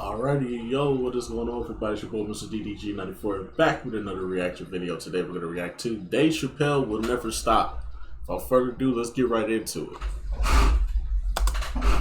Alrighty, yo, what is going on, everybody? It's your boy, Mr. DDG94, back with another reaction video. Today we're going to react to Dave Chappelle Will Never Stop. Without further ado, let's get right into it.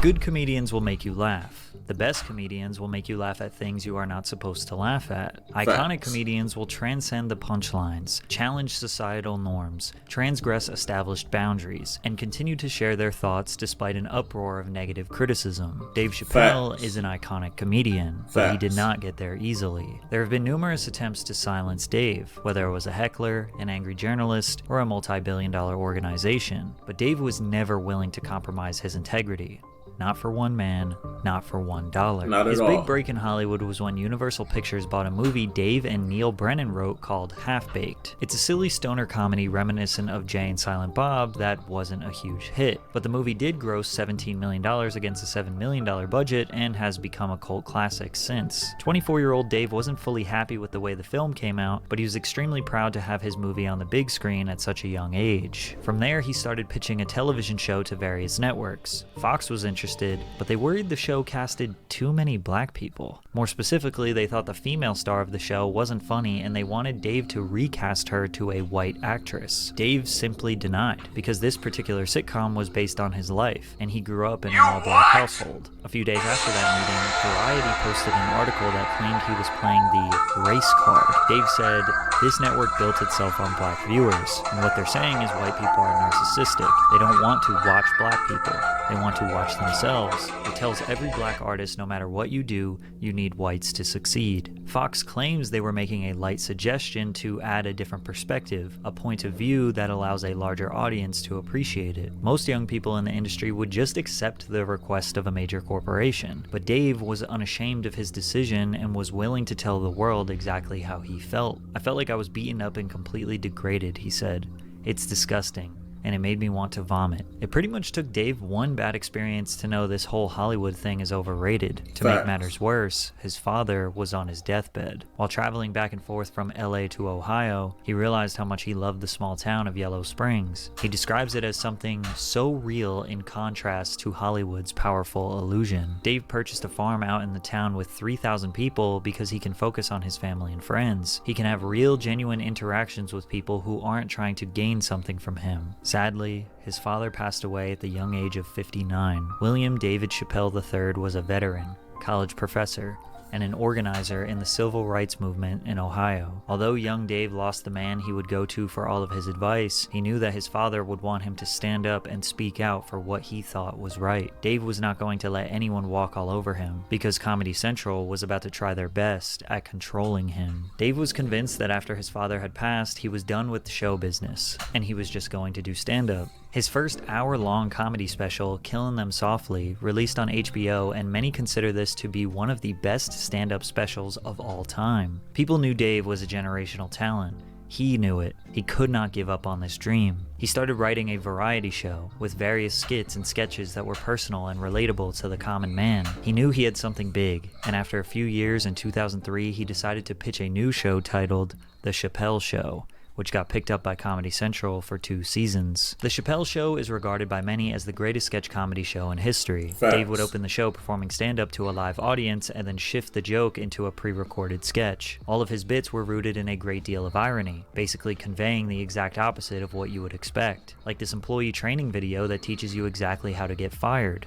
Good comedians will make you laugh. The best comedians will make you laugh at things you are not supposed to laugh at. Iconic comedians will transcend the punchlines, challenge societal norms, transgress established boundaries, and continue to share their thoughts despite an uproar of negative criticism. Dave Chappelle is an iconic comedian, but he did not get there easily. There have been numerous attempts to silence Dave, whether it was a heckler, an angry journalist, or a multi-billion-dollar organization, but Dave was never willing to compromise his integrity. Not for one man, not for $1. His big break in Hollywood was when Universal Pictures bought a movie Dave and Neil Brennan wrote called Half-Baked. It's a silly stoner comedy reminiscent of Jay and Silent Bob that wasn't a huge hit, but the movie did gross $17 million against a $7 million budget and has become a cult classic since. 24-year-old Dave wasn't fully happy with the way the film came out, but he was extremely proud to have his movie on the big screen at such a young age. From there, he started pitching a television show to various networks. Fox was interested, but they worried the show casted too many black people. More specifically, they thought the female star of the show wasn't funny and they wanted Dave to recast her to a white actress. Dave simply denied, because this particular sitcom was based on his life, and he grew up in an all-black household. A few days after that meeting, Variety posted an article that claimed he was playing the race card. Dave said, "This network built itself on black viewers, and what they're saying is white people are narcissistic. They don't want to watch black people. They want to watch themselves. It tells every black artist no matter what you do, you need whites to succeed." Fox claims they were making a light suggestion to add a different perspective, a point of view that allows a larger audience to appreciate it. Most young people in the industry would just accept the request of a major corporation, but Dave was unashamed of his decision and was willing to tell the world exactly how he felt. "I felt like I was beaten up and completely degraded," he said. "It's disgusting, and it made me want to vomit." It pretty much took Dave one bad experience to know this whole Hollywood thing is overrated. To make matters worse, his father was on his deathbed. While traveling back and forth from LA to Ohio, he realized how much he loved the small town of Yellow Springs. He describes it as something so real in contrast to Hollywood's powerful illusion. Dave purchased a farm out in the town with 3,000 people because he can focus on his family and friends. He can have real, genuine interactions with people who aren't trying to gain something from him. Sadly, his father passed away at the young age of 59. William David Chappelle III was a veteran, college professor, and an organizer in the civil rights movement in Ohio. Although young Dave lost the man he would go to for all of his advice, he knew that his father would want him to stand up and speak out for what he thought was right. Dave was not going to let anyone walk all over him, because Comedy Central was about to try their best at controlling him. Dave was convinced that after his father had passed, he was done with the show business, and he was just going to do stand-up. His first hour-long comedy special, Killin' Them Softly, released on HBO, and many consider this to be one of the best stand-up specials of all time. People knew Dave was a generational talent. He knew it. He could not give up on this dream. He started writing a variety show with various skits and sketches that were personal and relatable to the common man. He knew he had something big, and after a few years in 2003, he decided to pitch a new show titled The Chappelle Show, which got picked up by Comedy Central for 2 seasons. The Chappelle Show is regarded by many as the greatest sketch comedy show in history. Dave would open the show performing stand-up to a live audience and then shift the joke into a pre-recorded sketch. All of his bits were rooted in a great deal of irony, basically conveying the exact opposite of what you would expect, like this employee training video that teaches you exactly how to get fired.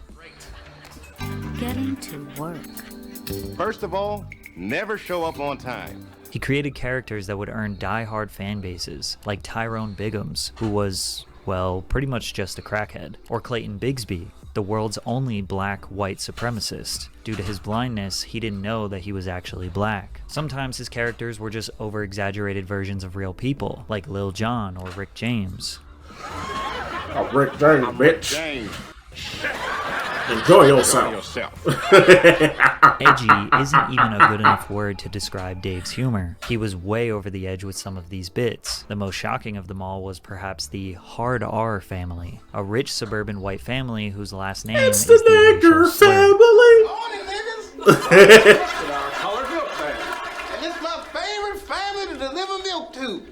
Getting to work. First of all, never show up on time. He created characters that would earn die-hard fan bases, like Tyrone Biggums, who was, well, pretty much just a crackhead, or Clayton Bigsby, the world's only black white supremacist. Due to his blindness, he didn't know that he was actually black. Sometimes his characters were just over-exaggerated versions of real people, like Lil Jon or Rick James. Oh, Rick James, bitch. Enjoy yourself. Edgy isn't even a good enough word to describe Dave's humor. He was way over the edge with some of these bits. The most shocking of them all was perhaps the Hard R family, a rich suburban white family whose last name is the nigger family. And it's my favorite family to deliver milk to.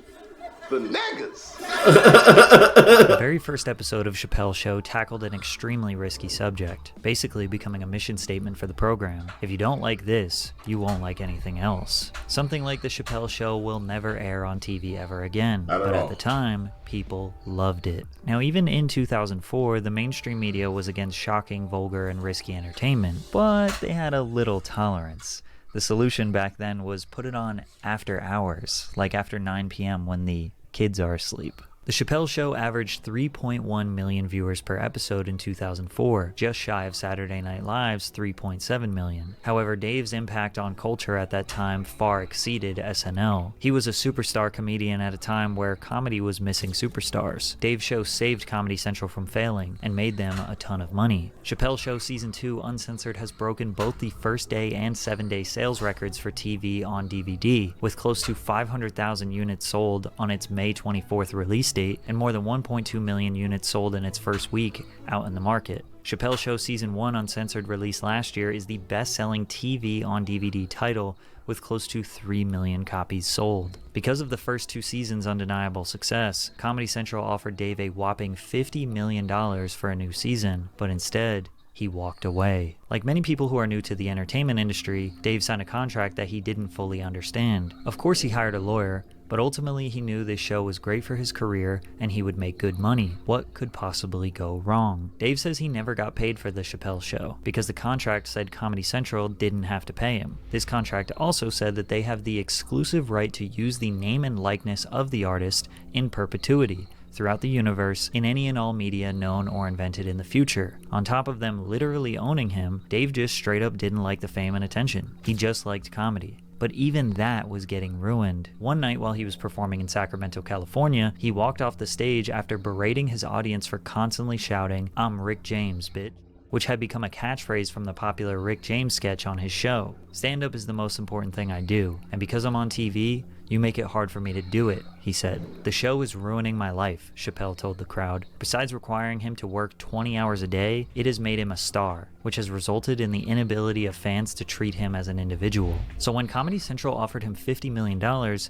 The niggas. The very first episode of Chappelle's Show tackled an extremely risky subject, basically becoming a mission statement for the program. If you don't like this, you won't like anything else. Something like the Chappelle Show will never air on TV ever again, but at the time, people loved it. Now, even in 2004, the mainstream media was against shocking, vulgar, and risky entertainment, but they had a little tolerance. The solution back then was put it on after hours, like after 9 p.m. when the kids are asleep. The Chappelle Show averaged 3.1 million viewers per episode in 2004, just shy of Saturday Night Live's 3.7 million. However, Dave's impact on culture at that time far exceeded SNL. He was a superstar comedian at a time where comedy was missing superstars. Dave's show saved Comedy Central from failing and made them a ton of money. Chappelle Show Season 2 Uncensored has broken both the first day and 7-day sales records for TV on DVD, with close to 500,000 units sold on its May 24th release date and more than 1.2 million units sold in its first week out in the market. Chappelle Show Season 1 Uncensored, released last year, is the best-selling TV on DVD title with close to 3 million copies sold. Because of the first 2 seasons' undeniable success, Comedy Central offered Dave a whopping $50 million for a new season, but instead, he walked away. Like many people who are new to the entertainment industry, Dave signed a contract that he didn't fully understand. Of course, he hired a lawyer, but ultimately he knew this show was great for his career and he would make good money. What could possibly go wrong? Dave says he never got paid for the Chappelle Show because the contract said Comedy Central didn't have to pay him. This contract also said that they have the exclusive right to use the name and likeness of the artist in perpetuity throughout the universe in any and all media known or invented in the future. On top of them literally owning him, Dave just straight up didn't like the fame and attention. He just liked comedy. But even that was getting ruined. One night while he was performing in Sacramento, California, he walked off the stage after berating his audience for constantly shouting, "I'm Rick James, bitch," which had become a catchphrase from the popular Rick James sketch on his show. Stand-up is the most important thing I do, and because I'm on TV, you make it hard for me to do it, he said. The show is ruining my life, Chappelle told the crowd. Besides requiring him to work 20 hours a day, it has made him a star, which has resulted in the inability of fans to treat him as an individual. So when Comedy Central offered him $50 million,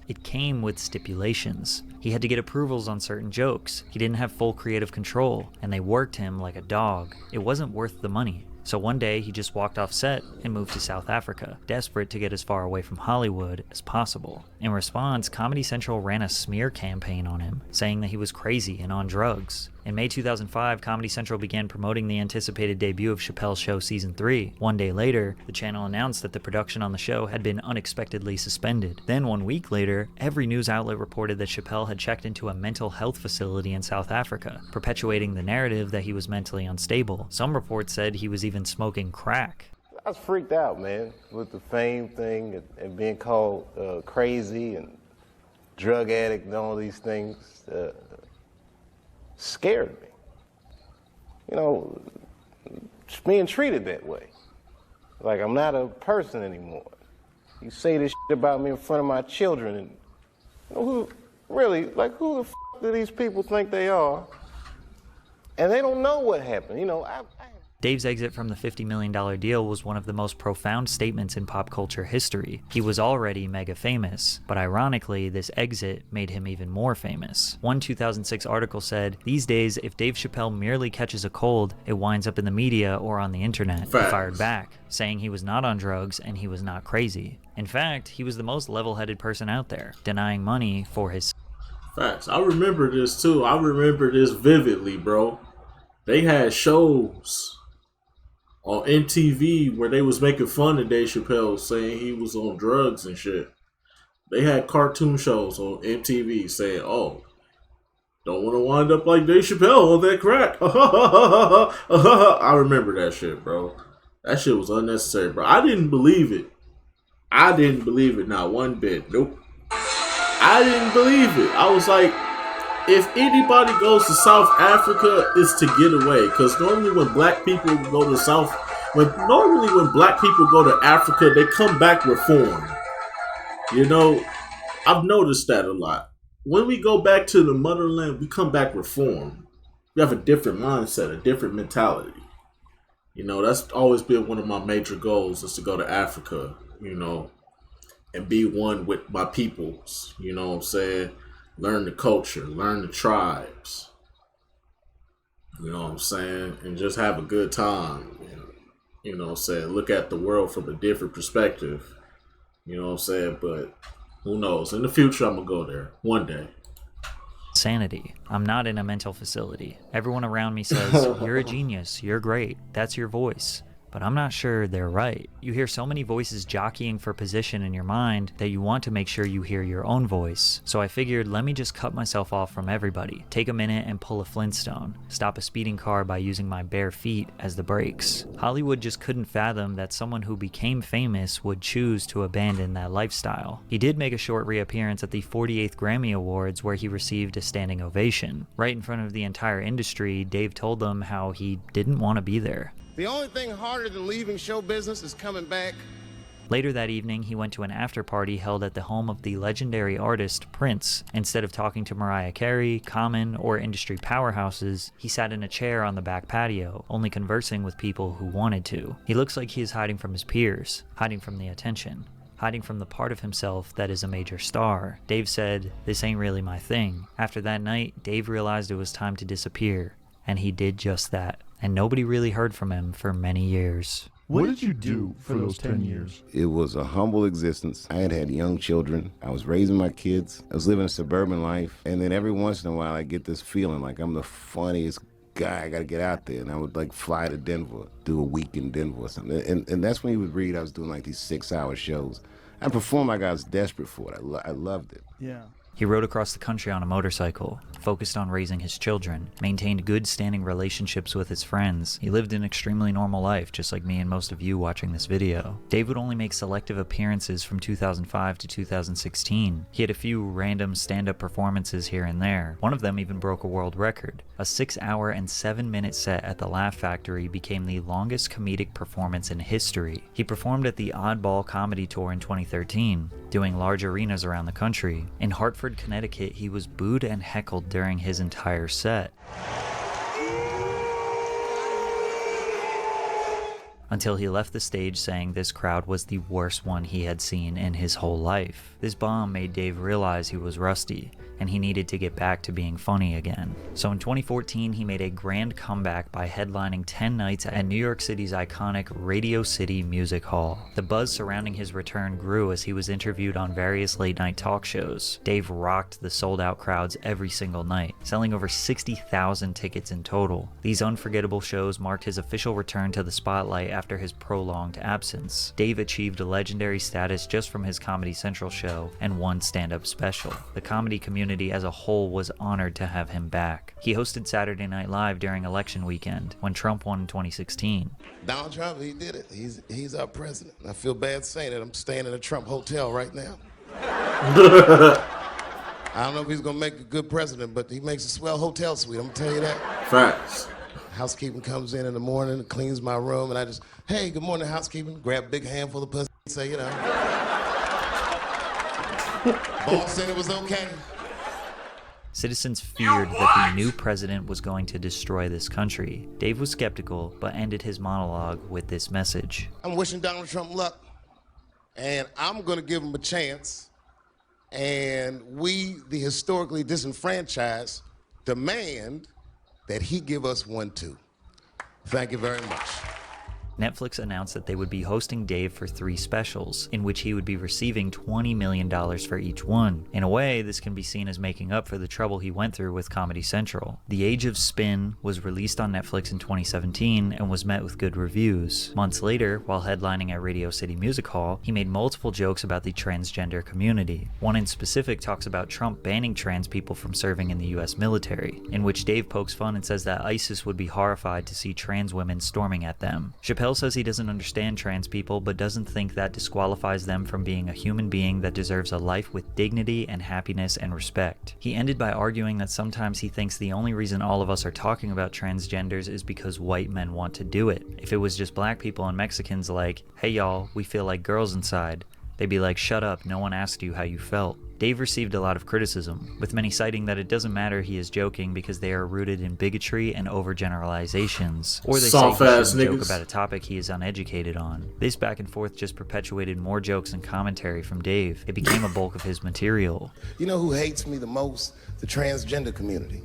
it came with stipulations. He had to get approvals on certain jokes. He didn't have full creative control, and they worked him like a dog. It wasn't worth the money. So one day, he just walked off set and moved to South Africa, desperate to get as far away from Hollywood as possible. In response, Comedy Central ran a smear campaign on him, saying that he was crazy and on drugs. In May 2005, Comedy Central began promoting the anticipated debut of Chappelle's Show Season 3. One day later, the channel announced that the production on the show had been unexpectedly suspended. Then 1 week later, every news outlet reported that Chappelle had checked into a mental health facility in South Africa, perpetuating the narrative that he was mentally unstable. Some reports said he was even smoking crack. I was freaked out, man, with the fame thing and being called crazy and drug addict and all these things. Scared me. You know, just being treated that way. Like I'm not a person anymore. You say this shit about me in front of my children, and you know, who the f do these people think they are? And they don't know what happened. You know, Dave's exit from the $50 million deal was one of the most profound statements in pop culture history. He was already mega famous, but ironically, this exit made him even more famous. One 2006 article said, "These days, if Dave Chappelle merely catches a cold, it winds up in the media or on the internet." He fired back, saying he was not on drugs and he was not crazy. In fact, he was the most level-headed person out there, denying money for his... Facts. I remember this too. I remember this vividly, bro. They had shows on MTV where they was making fun of Dave Chappelle, saying he was on drugs and shit. They had cartoon shows on MTV saying, "Oh, don't want to wind up like Dave Chappelle on that crack." I remember that shit, bro. That shit was unnecessary, bro. I didn't believe it. Not one bit. Nope. I didn't believe it. I was like, if anybody goes to South Africa, it's to get away. Because normally when black people go to when black people go to Africa, they come back reformed. You know, I've noticed that a lot. When we go back to the motherland, we come back reformed. We have a different mindset, a different mentality. You know, that's always been one of my major goals, is to go to Africa, you know, and be one with my peoples. You know what I'm saying? learn the culture, learn the tribes. You know what I'm saying? And just have a good time. You know what I'm saying? Look at the world from a different perspective. You know what I'm saying? But who knows? In the future, I'm going to go there one day. Sanity. I'm not in a mental facility. Everyone around me says, you're a genius, you're great, that's your voice. But I'm not sure they're right. You hear so many voices jockeying for position in your mind that you want to make sure you hear your own voice. So I figured, let me just cut myself off from everybody. Take a minute and pull a Flintstone. Stop a speeding car by using my bare feet as the brakes. Hollywood just couldn't fathom that someone who became famous would choose to abandon that lifestyle. He did make a short reappearance at the 48th Grammy Awards where he received a standing ovation. Right in front of the entire industry, Dave told them how he didn't want to be there. The only thing harder than leaving show business is coming back. Later that evening, he went to an after-party held at the home of the legendary artist Prince. Instead of talking to Mariah Carey, Common, or industry powerhouses, he sat in a chair on the back patio, only conversing with people who wanted to. He looks like he is hiding from his peers, hiding from the attention, hiding from the part of himself that is a major star. Dave said, "This ain't really my thing." After that night, Dave realized it was time to disappear, and he did just that. And nobody really heard from him for many years. What did you do for those 10 years? It was a humble existence. I had young children. I was raising my kids. I was living a suburban life. And then every once in a while, I get this feeling like I'm the funniest guy. I got to get out there. And I would like fly to Denver, do a week in Denver or something. And that's when you would read I was doing like these 6-hour shows. I performed like I was desperate for it. I loved it. Yeah. He rode across the country on a motorcycle, focused on raising his children, maintained good standing relationships with his friends. He lived an extremely normal life, just like me and most of you watching this video. Dave would only make selective appearances from 2005 to 2016. He had a few random stand-up performances here and there. One of them even broke a world record. A 6-hour and 7-minute set at the Laugh Factory became the longest comedic performance in history. He performed at the Oddball Comedy Tour in 2013, doing large arenas around the country. In Hartford, Connecticut, he was booed and heckled during his entire set. Until he left the stage saying this crowd was the worst one he had seen in his whole life. This bomb made Dave realize he was rusty, and he needed to get back to being funny again. So in 2014, he made a grand comeback by headlining 10 nights at New York City's iconic Radio City Music Hall. The buzz surrounding his return grew as he was interviewed on various late-night talk shows. Dave rocked the sold-out crowds every single night, selling over 60,000 tickets in total. These unforgettable shows marked his official return to the spotlight after his prolonged absence. Dave achieved a legendary status just from his Comedy Central show and one stand-up special. The comedy community as a whole was honored to have him back. He hosted Saturday Night Live during election weekend when Trump won in 2016. Donald Trump, he did it. He's our president. I feel bad saying it. I'm staying in a Trump hotel right now. I don't know if he's gonna make a good president, but he makes a swell hotel suite. I'm gonna tell you that. Facts. Housekeeping comes in the morning and cleans my room, and I just, hey, good morning, housekeeping. Grab a big handful of pussy and say, you know. Boss said it was okay. Citizens feared that the new president was going to destroy this country. Dave was skeptical, but ended his monologue with this message. I'm wishing Donald Trump luck, and I'm gonna give him a chance, and we, the historically disenfranchised, demand that he give us one too. Thank you very much. Netflix announced that they would be hosting Dave for 3 specials, in which he would be receiving $20 million for each one. In a way, this can be seen as making up for the trouble he went through with Comedy Central. The Age of Spin was released on Netflix in 2017 and was met with good reviews. Months later, while headlining at Radio City Music Hall, he made multiple jokes about the transgender community. One in specific talks about Trump banning trans people from serving in the US military, in which Dave pokes fun and says that ISIS would be horrified to see trans women storming at them. Chappelle says he doesn't understand trans people, but doesn't think that disqualifies them from being a human being that deserves a life with dignity and happiness and respect. He ended by arguing that sometimes he thinks the only reason all of us are talking about transgenders is because white men want to do it. If it was just black people and Mexicans like, hey y'all, we feel like girls inside, They'd be like, "Shut up, no one asked you how you felt." Dave received a lot of criticism, with many citing that it doesn't matter he is joking because they are rooted in bigotry and overgeneralizations, or they say he shouldn't joke about a topic he is uneducated on. This back and forth just perpetuated more jokes and commentary from Dave. It became a bulk of his material. You know who hates me the most? The transgender community.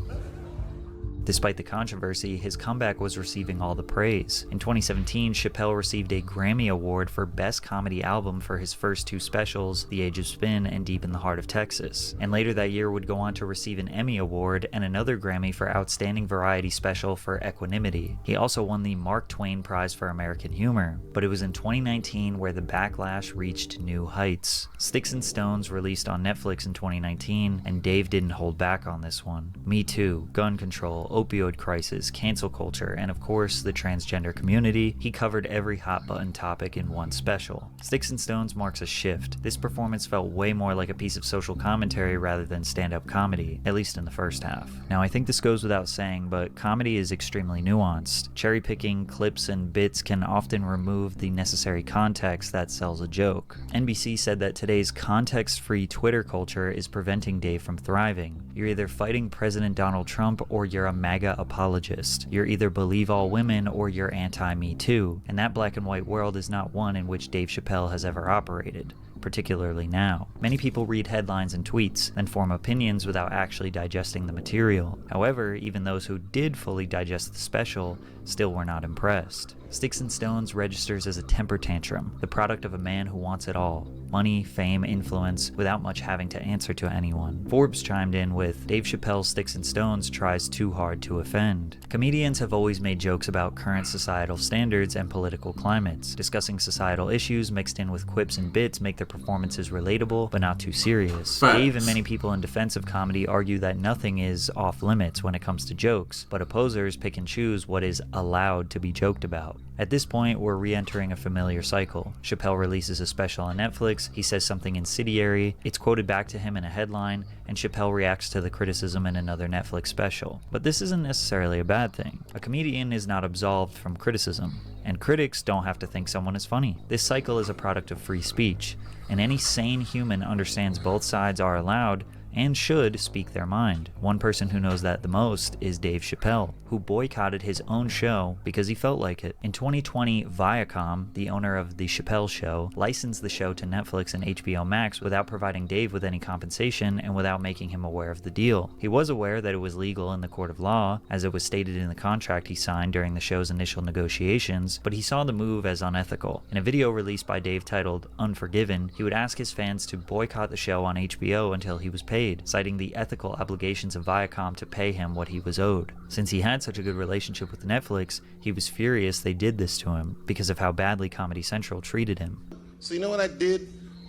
Despite the controversy, his comeback was receiving all the praise. In 2017, Chappelle received a Grammy Award for Best Comedy Album for his first two specials, The Age of Spin and Deep in the Heart of Texas, and later that year would go on to receive an Emmy Award and another Grammy for Outstanding Variety Special for Equanimity. He also won the Mark Twain Prize for American Humor, but it was in 2019 where the backlash reached new heights. Sticks and Stones released on Netflix in 2019, and Dave didn't hold back on this one. Me Too, gun control, opioid crisis, cancel culture, and of course the transgender community. He covered every hot button topic in one special. Sticks and Stones marks a shift. This performance felt way more like a piece of social commentary rather than stand-up comedy, at least in the first half. Now I think this goes without saying, but comedy is extremely nuanced. Cherry-picking clips and bits can often remove the necessary context that sells a joke. NBC said that today's context-free Twitter culture is preventing Dave from thriving. You're either fighting President Donald Trump or you're a MAGA apologist. You're either believe all women or you're anti-Me Too, and that black and white world is not one in which Dave Chappelle has ever operated, particularly now. Many people read headlines and tweets, then form opinions without actually digesting the material. However, even those who did fully digest the special still were not impressed. Sticks and Stones registers as a temper tantrum, the product of a man who wants it all: money, fame, influence, without much having to answer to anyone. Forbes chimed in with, "Dave Chappelle's Sticks and Stones tries too hard to offend." Comedians have always made jokes about current societal standards and political climates. Discussing societal issues mixed in with quips and bits make their performances relatable, but not too serious. Dave and many people in defense of comedy argue that nothing is off limits when it comes to jokes, but opposers pick and choose what is allowed to be joked about. At this point, we're re-entering a familiar cycle. Chappelle releases a special on Netflix, he says something incendiary, it's quoted back to him in a headline, and Chappelle reacts to the criticism in another Netflix special. But this isn't necessarily a bad thing. A comedian is not absolved from criticism, and critics don't have to think someone is funny. This cycle is a product of free speech, and any sane human understands both sides are allowed and should speak their mind. One person who knows that the most is Dave Chappelle, who boycotted his own show because he felt like it. In 2020, Viacom, the owner of The Chappelle Show, licensed the show to Netflix and HBO Max without providing Dave with any compensation and without making him aware of the deal. He was aware that it was legal in the court of law, as it was stated in the contract he signed during the show's initial negotiations, but he saw the move as unethical. In a video released by Dave titled Unforgiven, he would ask his fans to boycott the show on HBO until he was paid, citing the ethical obligations of Viacom to pay him what he was owed. Since he had such a good relationship with Netflix, he was furious they did this to him because of how badly Comedy Central treated him. So you know what I did?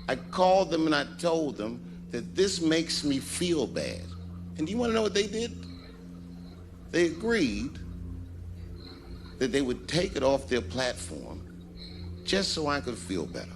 I called them and I told them that this makes me feel bad. And do you want to know what they did? They agreed that they would take it off their platform just so I could feel better.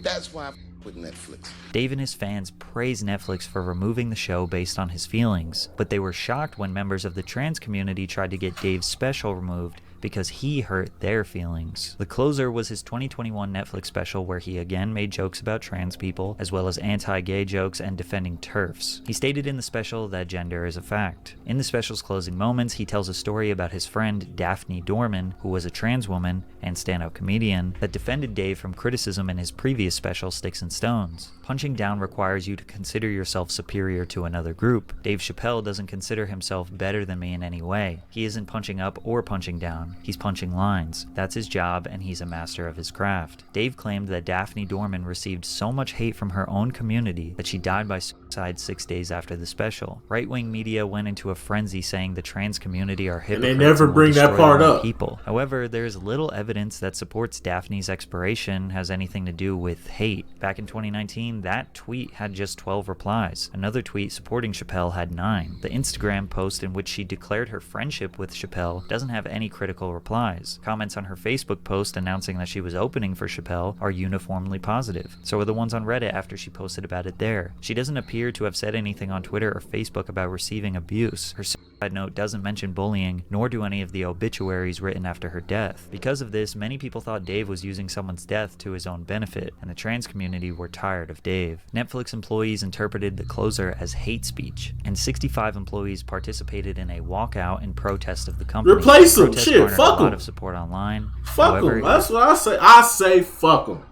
That's why I with Netflix. Dave and his fans praised Netflix for removing the show based on his feelings, but they were shocked when members of the trans community tried to get Dave's special removed because he hurt their feelings. The Closer was his 2021 Netflix special where he again made jokes about trans people, as well as anti-gay jokes and defending TERFs. He stated in the special that gender is a fact. In the special's closing moments, he tells a story about his friend Daphne Dorman, who was a trans woman and stand-up comedian, that defended Dave from criticism in his previous special, Sticks and Stones. Punching down requires you to consider yourself superior to another group. Dave Chappelle doesn't consider himself better than me in any way. He isn't punching up or punching down. He's punching lines. That's his job, and he's a master of his craft. Dave claimed that Daphne Dorman received so much hate from her own community that she died by suicide 6 days after the special. Right-wing media went into a frenzy saying the trans community are hypocrites and they never bring that part up. People. However, there's little evidence that supports Daphne's expiration has anything to do with hate. Back in 2019, that tweet had just 12 replies. Another tweet supporting Chappelle had 9. The Instagram post in which she declared her friendship with Chappelle doesn't have any critical replies. Comments on her Facebook post announcing that she was opening for Chappelle are uniformly positive. So are the ones on Reddit after she posted about it there. She doesn't appear appear to have said anything on Twitter or Facebook about receiving abuse. Her suicide note doesn't mention bullying, nor do any of the obituaries written after her death. Because of this, many people thought Dave was using someone's death to his own benefit, and the trans community were tired of Dave. Netflix employees interpreted the closer as hate speech, and 65 employees participated in a walkout in protest of the company. Replace him. Shit, fuck a lot him. of support online. Fuck him. That's what I say. I say fuck him.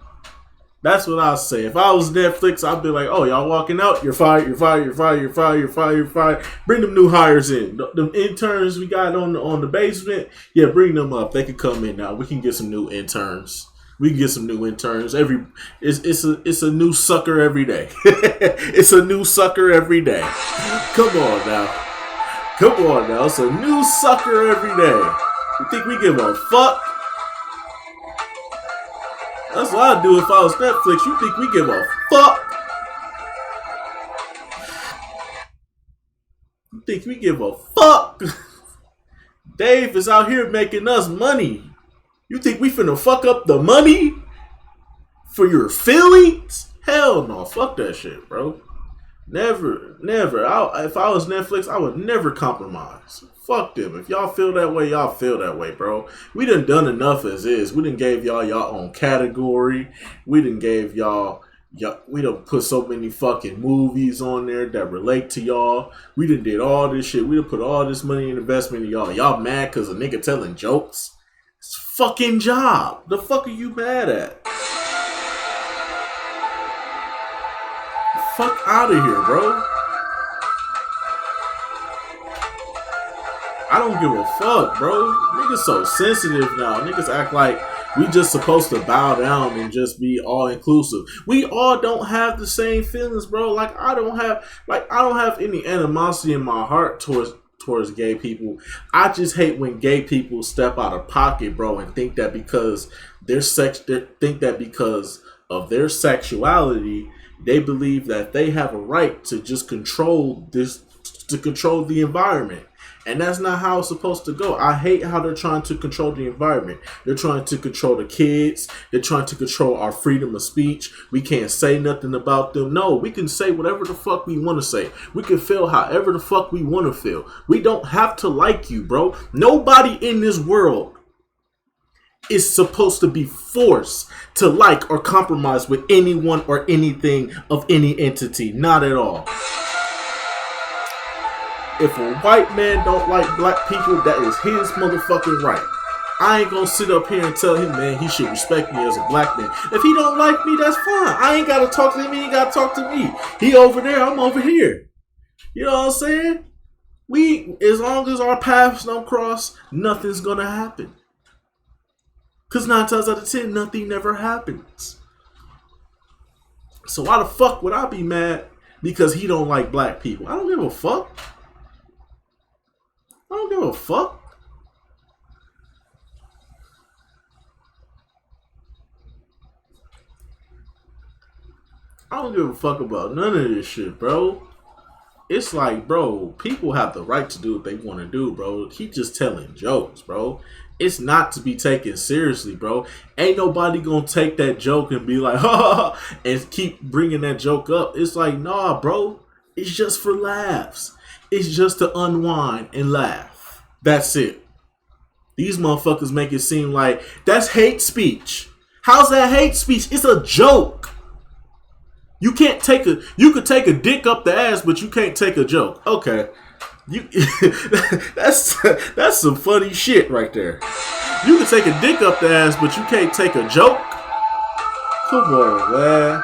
That's what I say. If I was Netflix, I'd be like, oh, y'all walking out? You're fired, you're fired, you're fired, you're fired, you're fired, you're fired. Bring them new hires in. The interns we got on the basement, yeah, bring them up. They can come in now. We can get some new interns. We can get some new interns. It's a new sucker every day. It's a new sucker every day. Come on now. Come on now. It's a new sucker every day. You think we give a fuck? That's what I'd do if I was Netflix. You think we give a fuck? You think we give a fuck? Dave is out here making us money. You think we finna fuck up the money for your feelings? Hell no. Fuck that shit, bro. Never. If I was Netflix, I would never compromise. Fuck them. If y'all feel that way, y'all feel that way, bro. We done enough as is. We done gave y'all own category. We done gave y'all, we done put so many fucking movies on there that relate to y'all. We done did all this shit. We done put all this money and investment in y'all. Y'all mad because a nigga telling jokes? It's a fucking job. The fuck are you mad at? Fuck out of here, bro. I don't give a fuck, bro. Niggas so sensitive now. Niggas act like we just supposed to bow down and just be all inclusive. We all don't have the same feelings, bro. Like I don't have any animosity in my heart towards gay people. I just hate when gay people step out of pocket, bro, and think that because because of their sexuality, they believe that they have a right to just control the environment. And that's not how it's supposed to go. I hate how they're trying to control the environment. They're trying to control the kids. They're trying to control our freedom of speech. We can't say nothing about them. No, we can say whatever the fuck we want to say. We can feel however the fuck we want to feel. We don't have to like you, bro. Nobody in this world is supposed to be forced to like or compromise with anyone or anything of any entity. Not at all. If a white man don't like black people, that is his motherfucking right. I ain't gonna sit up here and tell him, man, he should respect me as a black man. If he don't like me, that's fine. I ain't gotta talk to him, he ain't gotta talk to me. He over there, I'm over here. You know what I'm saying? As long as our paths don't cross, nothing's gonna happen. Cause 9 times out of 10, nothing never happens. So why the fuck would I be mad because he don't like black people? I don't give a fuck. I don't give a fuck. I don't give a fuck about none of this shit, bro. It's like, bro, people have the right to do what they want to do, bro. He just telling jokes, bro. It's not to be taken seriously, bro. Ain't nobody gonna take that joke and be like, ha, and keep bringing that joke up. It's like, nah, bro. It's just for laughs. It's just to unwind and laugh. That's it. These motherfuckers make it seem like that's hate speech. How's that hate speech? It's a joke. You could take a dick up the ass, but you can't take a joke. Okay. That's some funny shit right there. You can take a dick up the ass, but you can't take a joke. Come on, man.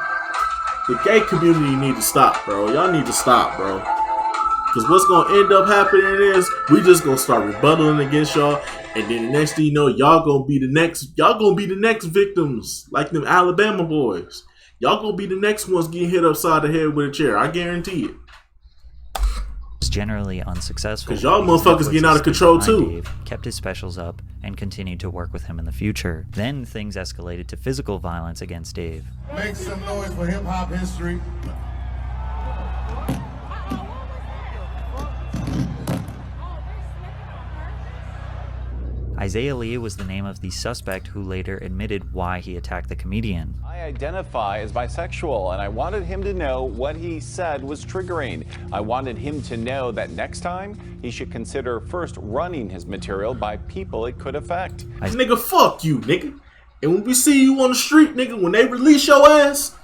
The gay community need to stop, bro. Y'all need to stop, bro. Because what's going to end up happening is we just going to start rebutting against y'all. And then the next thing you know, y'all going to be the next victims. Like them Alabama boys. Y'all going to be the next ones getting hit upside the head with a chair. I guarantee it. Was generally unsuccessful. Because y'all motherfuckers getting out of control too. Dave kept his specials up and continued to work with him in the future. Then things escalated to physical violence against Dave. Make some noise for hip-hop history. Isaiah Lee was the name of the suspect who later admitted why he attacked the comedian. I identify as bisexual, and I wanted him to know what he said was triggering. I wanted him to know that next time he should consider first running his material by people it could affect. Nigga, fuck you, nigga. And when we see you on the street, nigga, when they release your ass,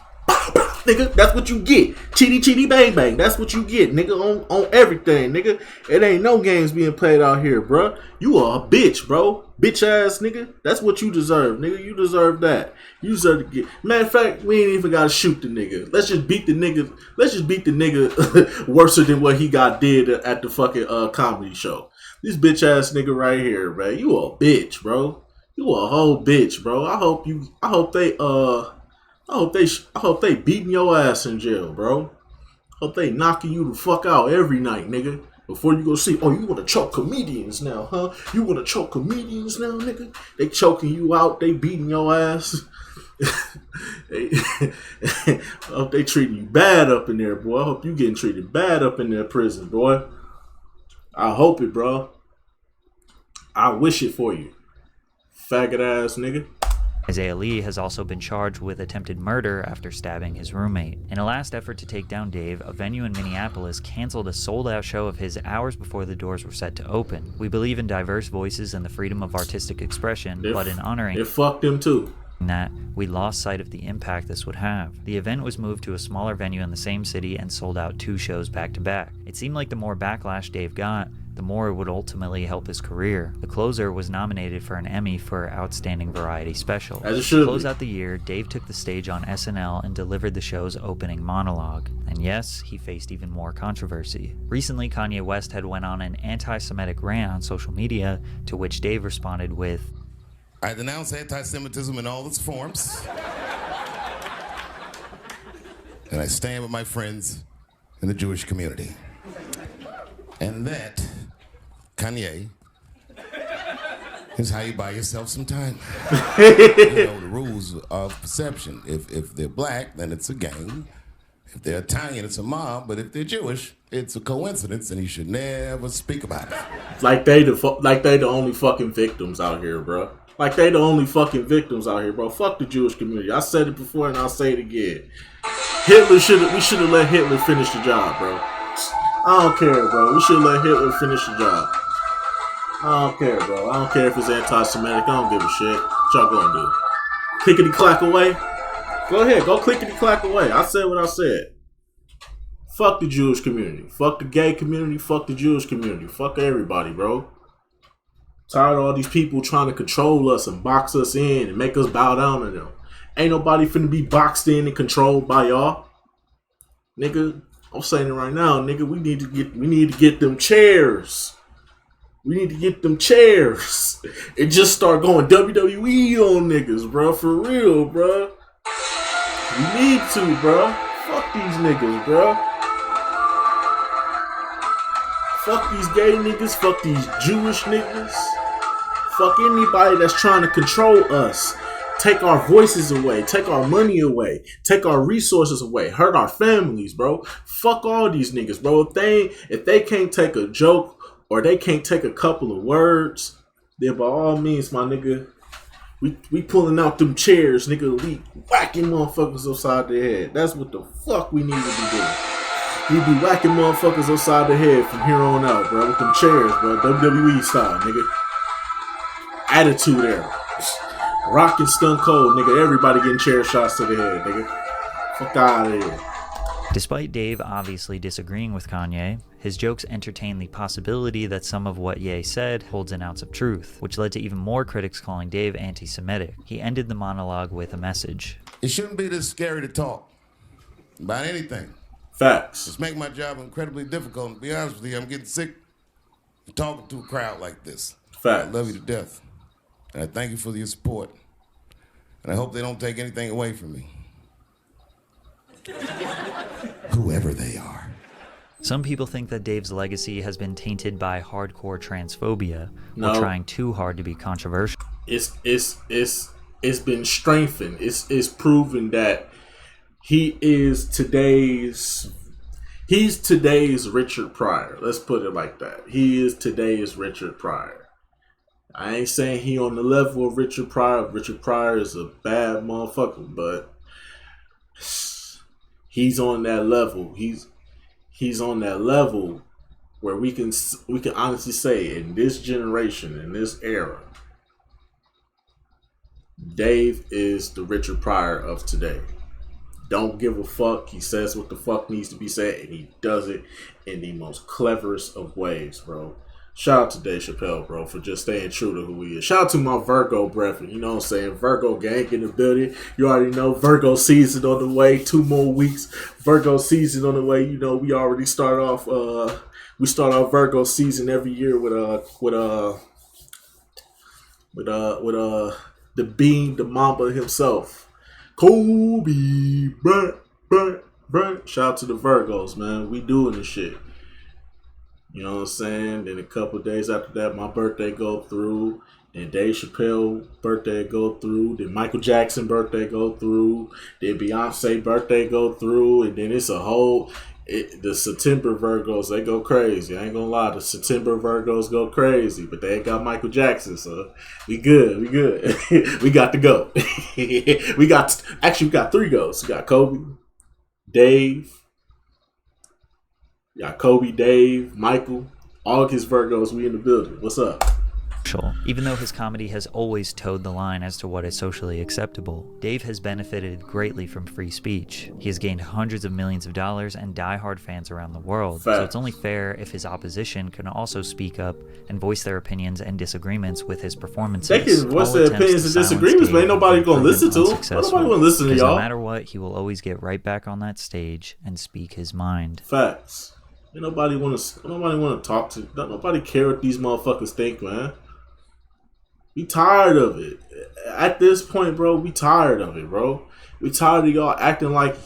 nigga, that's what you get. Chitty chitty bang bang. That's what you get, nigga, on everything, nigga. It ain't no games being played out here, bro. You are a bitch, bro. Bitch ass nigga. That's what you deserve, nigga. You deserve that. You deserve to get. Matter of fact, we ain't even gotta shoot the nigga. Let's just beat the nigga. Let's just beat the nigga worse than what he got did at the fucking comedy show. This bitch ass nigga right here, man. You a bitch, bro. You a whole bitch, bro. I hope they beating your ass in jail, bro. Hope they knocking you the fuck out every night, nigga. Before you go see, oh, you want to choke comedians now, huh? You want to choke comedians now, nigga? They choking you out. They beating your ass. I hope they treating you bad up in there, boy. I hope you getting treated bad up in their prison, boy. I hope it, bro. I wish it for you. Faggot ass nigga. Isaiah Lee has also been charged with attempted murder after stabbing his roommate. In a last effort to take down Dave, a venue in Minneapolis canceled a sold-out show of his hours before the doors were set to open. We believe in diverse voices and the freedom of artistic expression, but in honoring it fucked him too. That, we lost sight of the impact this would have. The event was moved to a smaller venue in the same city and sold out 2 shows back-to-back. It seemed like the more backlash Dave got, the more it would ultimately help his career. The Closer was nominated for an Emmy for Outstanding Variety Special. As it should To close out the year, Dave took the stage on SNL and delivered the show's opening monologue. And yes, he faced even more controversy. Recently, Kanye West had went on an anti-Semitic rant on social media, to which Dave responded with, I denounce anti-Semitism in all its forms. And I stand with my friends in the Jewish community. And that, Kanye, is how you buy yourself some time. You know the rules of perception. If they're black, then it's a gang. If they're Italian, it's a mob. But if they're Jewish, it's a coincidence, and you should never speak about it. Like they the only fucking victims out here, bro. Like they the only fucking victims out here, bro. Fuck the Jewish community. I said it before and I'll say it again. We should have let Hitler finish the job, bro. I don't care, bro. We should let Hitler finish the job. I don't care, bro. I don't care if it's anti-Semitic. I don't give a shit. What y'all gonna do? Clickety clack away? Go ahead. Go clickety clack away. I said what I said. Fuck the Jewish community. Fuck the gay community. Fuck the Jewish community. Fuck everybody, bro. Tired of all these people trying to control us and box us in and make us bow down to them. Ain't nobody finna be boxed in and controlled by y'all. Nigga, I'm saying it right now, nigga. We need to get them chairs. We need to get them chairs and just start going WWE on niggas, bro. For real, bro. We need to, bro. Fuck these niggas, bro. Fuck these gay niggas. Fuck these Jewish niggas. Fuck anybody that's trying to control us. Take our voices away. Take our money away. Take our resources away. Hurt our families, bro. Fuck all these niggas, bro. If they can't take a joke or they can't take a couple of words, then by all means, my nigga, we pulling out them chairs, nigga. We whacking motherfuckers upside the head. That's what the fuck we need to be doing. We be whacking motherfuckers upside the head from here on out, bro. With them chairs, bro. WWE style, nigga. Attitude era. Rock and Stone Cold, nigga. Everybody getting chair shots to the head, nigga. Fuck out of here. Despite Dave obviously disagreeing with Kanye, his jokes entertain the possibility that some of what Ye said holds an ounce of truth, which led to even more critics calling Dave anti-Semitic. He ended the monologue with a message. It shouldn't be this scary to talk about anything. Facts. It's making my job incredibly difficult. To be honest with you, I'm getting sick of talking to a crowd like this. Facts. I love you to death. And I thank you for your support. And I hope they don't take anything away from me. Whoever they are. Some people think that Dave's legacy has been tainted by hardcore transphobia, No. or trying too hard to be controversial. It's been strengthened. It's proven that he's today's Richard Pryor. Let's put it like that. He is today's Richard Pryor. I ain't saying he on the level of Richard Pryor. Richard Pryor is a bad motherfucker, but he's on that level. He's on that level where we can honestly say in this generation, in this era, Dave is the Richard Pryor of today. Don't give a fuck. He says what the fuck needs to be said, and he does it in the most cleverest of ways, bro. Shout out to Dave Chappelle, bro, for just staying true to who he is. Shout out to my Virgo brethren, you know what I'm saying? Virgo gang in the building. You already know Virgo season on the way. 2 more weeks. Virgo season on the way. You know, we already start off we start our Virgo season every year with the Bean, the Mamba himself. Kobe Bryant. Shout out to the Virgos, man. We doing this shit. You know what I'm saying? Then a couple days after that, my birthday go through. Then Dave Chappelle birthday go through. Then Michael Jackson birthday go through. Then Beyonce birthday go through. And then it's a whole... the September Virgos, they go crazy. I ain't gonna lie. The September Virgos go crazy. But they ain't got Michael Jackson, so we good. We got to go. we got 3 goes. We got Kobe, Dave... got Kobe, Dave, Michael, all of his Virgos. We in the building. What's up? Even though his comedy has always towed the line as to what is socially acceptable, Dave has benefited greatly from free speech. He has gained hundreds of millions of dollars and die-hard fans around the world, so it's only fair if his opposition can also speak up and voice their opinions and disagreements with his performances. They can voice their opinions and disagreements, but ain't nobody gonna listen to him. Nobody wanna listen to y'all. No matter what, he will always get right back on that stage and speak his mind. Facts. Ain't nobody want to talk to. Nobody care what these motherfuckers think, man. We tired of it. At this point, bro, we tired of it, bro. We tired of y'all acting like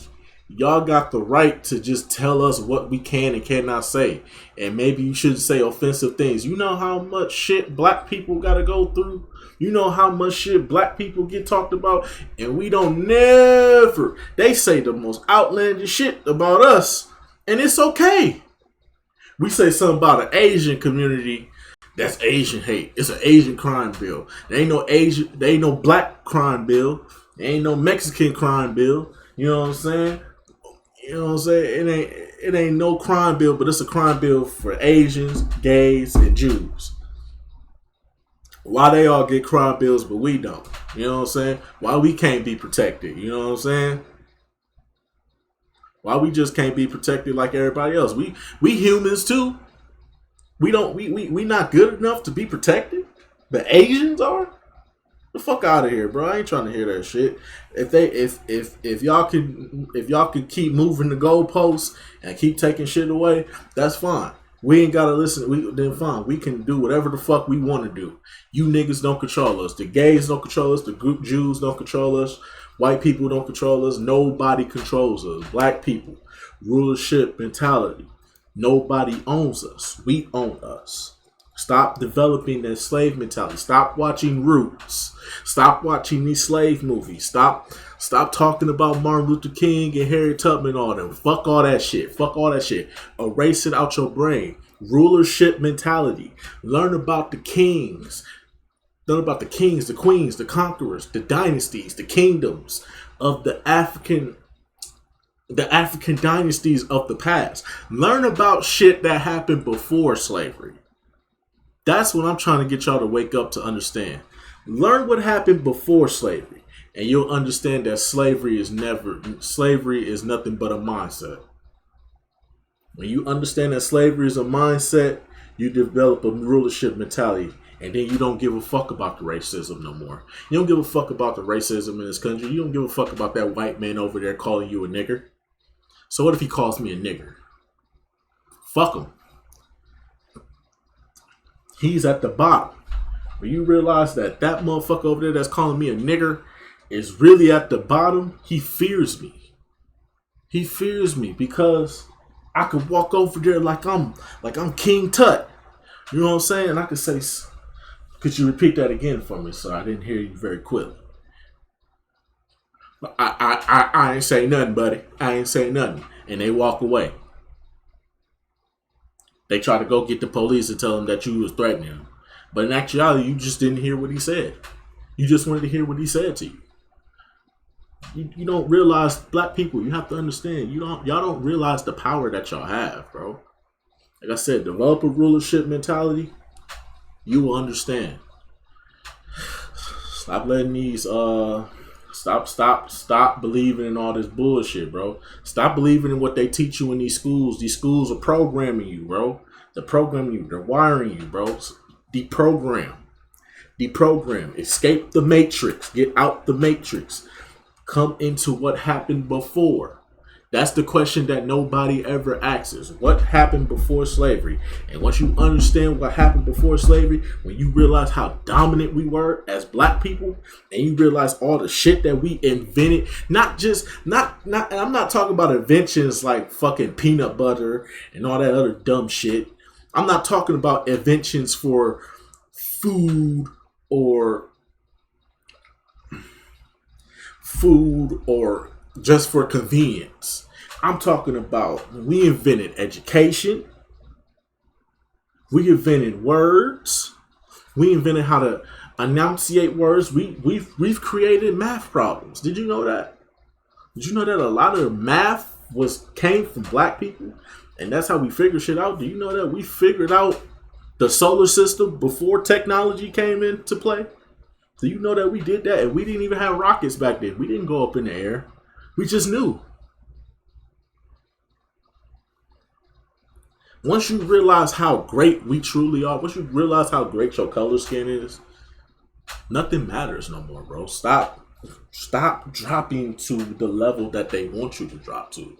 y'all got the right to just tell us what we can and cannot say. And maybe you shouldn't say offensive things. You know how much shit black people gotta go through? You know how much shit black people get talked about? And we don't never... They say the most outlandish shit about us. And it's okay. We say something about an Asian community, that's Asian hate. It's an Asian crime bill. There ain't no black crime bill. There ain't no Mexican crime bill. You know what I'm saying? You know what I'm saying? It ain't no crime bill, but it's a crime bill for Asians, gays, and Jews. Why they all get crime bills, but we don't? You know what I'm saying? Why we can't be protected? You know what I'm saying? Why we just can't be protected like everybody else? We humans too. We not good enough to be protected. The Asians are. The fuck out of here, bro. I ain't trying to hear that shit. If y'all could keep moving the goalposts and keep taking shit away, that's fine. We ain't gotta listen. Then fine. We can do whatever the fuck we want to do. You niggas don't control us. The gays don't control us. The group Jews don't control us. White people don't control us. Nobody controls us. Black people. Rulership mentality. Nobody owns us. We own us. Stop developing that slave mentality. Stop watching Roots. Stop watching these slave movies. Stop talking about Martin Luther King and Harriet Tubman and all them. Fuck all that shit. Fuck all that shit. Erase it out your brain. Rulership mentality. Learn about the kings. Learn about the kings, the queens, the conquerors, the dynasties, the kingdoms of the African dynasties of the past. Learn about shit that happened before slavery. That's what I'm trying to get y'all to wake up to understand. Learn what happened before slavery, and you'll understand that slavery is nothing but a mindset. When you understand that slavery is a mindset, you develop a rulership mentality, and then you don't give a fuck about the racism no more. You don't give a fuck about the racism in this country. You don't give a fuck about that white man over there calling you a nigger. So what if he calls me a nigger? Fuck him. He's at the bottom. When you realize that motherfucker over there that's calling me a nigger is really at the bottom, he fears me. He fears me because I could walk over there like I'm King Tut. You know what I'm saying? And I could say, could you repeat that again for me, sir? I didn't hear you very quickly. I ain't say nothing, buddy. I ain't say nothing. And they walk away. They try to go get the police and tell them that you was threatening them. But in actuality, you just didn't hear what he said. You just wanted to hear what he said to you. You don't realize, black people, you have to understand, y'all don't realize the power that y'all have, bro. Like I said, develop a rulership mentality, you will understand. Stop letting these stop believing in all this bullshit, bro. Stop believing in what they teach you in these schools. These schools are programming you, bro. They're programming you, they're wiring you, bro. Deprogram. Escape the matrix. Get out the matrix. Come into what happened before. That's the question that nobody ever asks. What happened before slavery? And once you understand what happened before slavery, when you realize how dominant we were as black people, and you realize all the shit that we invented, and I'm not talking about inventions like fucking peanut butter and all that other dumb shit. I'm not talking about inventions for food or just for convenience. I'm talking about we invented education. We invented words. We invented how to enunciate words. We've created math problems. Did you know that? Did you know that a lot of math came from black people? And that's how we figure shit out. Do you know that we figured out the solar system before technology came into play? Do you know that we did that? And we didn't even have rockets back then. We didn't go up in the air. We just knew. Once you realize how great we truly are, once you realize how great your color skin is, nothing matters no more, bro. Stop dropping to the level that they want you to drop to.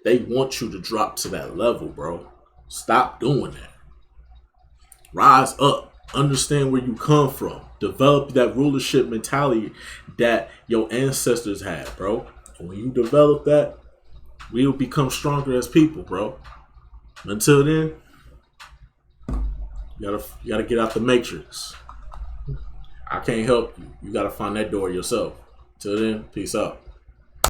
They want you to drop to that level, bro. Stop doing that. Rise up. Understand where you come from. Develop that rulership mentality that your ancestors had, bro. And when you develop that, we'll become stronger as people, bro. Until then, you gotta get out the matrix. I can't help you. You gotta find that door yourself. Till then, peace out.